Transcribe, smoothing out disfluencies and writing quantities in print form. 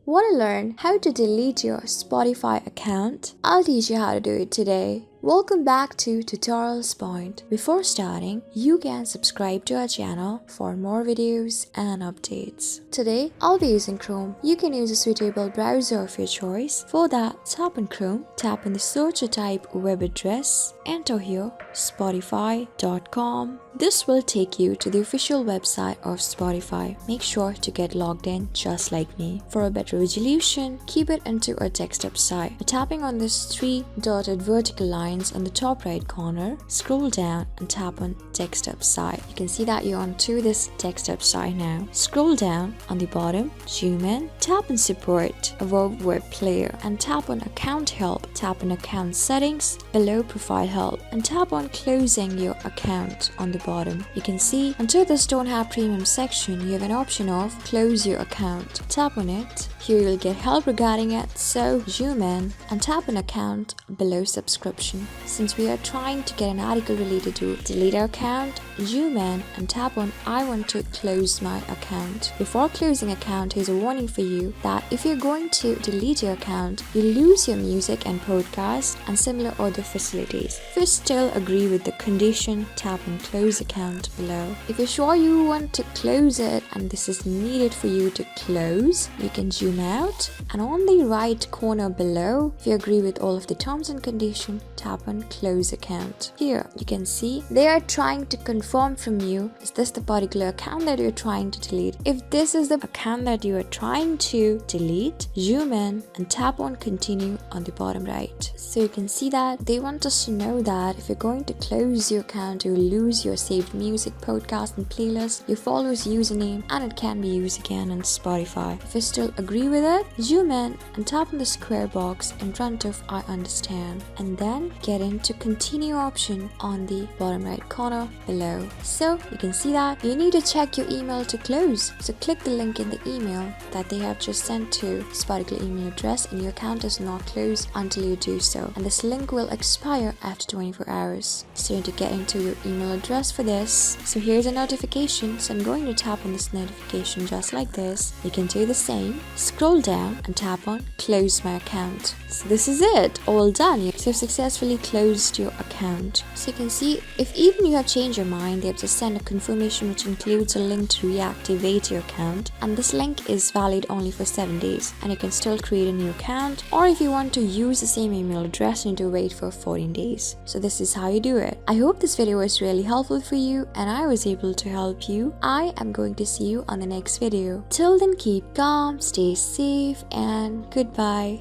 Want to learn how to delete your Spotify account? I'll teach you how to do it today. Welcome back to Tutorials Point. Before starting, you can subscribe to our channel for more videos and updates. Today, I'll be using Chrome. You can use a suitable browser of your choice. For that, tap on Chrome, tap on the search or type web address, enter here spotify.com. This will take you to the official website of Spotify. Make sure to get logged in just like me. For a better resolution, keep it into a desktop site. By tapping on these three dotted vertical lines on the top right corner, scroll down and tap on desktop site. You can see that you're onto this desktop site now. Scroll down on the bottom, zoom in, tap on support, above web player, and tap on account help. Tap on account settings, below profile help, and tap on closing your account on the bottom. You can see until this don't have premium section, you have an option of close your account. Tap on it. Here you'll get help regarding it, so zoom in and tap on account below subscription. Since we are trying to get an article related to delete our account, zoom in and tap on I want to close my account. Before closing account, here's a warning for you that if you're going to delete your account, you lose your music and podcast and similar other facilities. If you still agree with the condition, tap on close account below. If you're sure you want to close it and this is needed for you to close, you can zoom out and on the right corner below, if you agree with all of the terms and conditions, tap on close account. Here you can see they are trying to confirm from you, is this the particular account that you're trying to delete? If this is the account that you are trying to delete, zoom in and tap on continue on the bottom right. So you can see that they want us to know that if you're going to close your account, you will lose your saved music, podcast and playlist, your followers username, and it can be used again on Spotify. If you still agree with it, zoom in and tap on the square box in front of I understand, and then get into continue option on the bottom right corner below. So you can see that you need to check your email to close. So click the link in the email that they have just sent to this particular email address, and your account is not closed until you do so. And this link will expire after 24 hours. So you need to get into your email address for this. So here's a notification. So I'm going to tap on this notification just like this. You can do the same. Scroll down and tap on close my account. So this is it, all done. So you've successfully closed your account. So you can see if even you have changed your mind, they have just sent a confirmation which includes a link to reactivate your account, and this link is valid only for 7 days, and you can still create a new account, or if you want to use the same email address, you need to wait for 14 days. So this is how you do it. I hope this video was really helpful for you and I was able to help you. I am going to see you on the next video. Till then, keep calm, stay safe, and goodbye.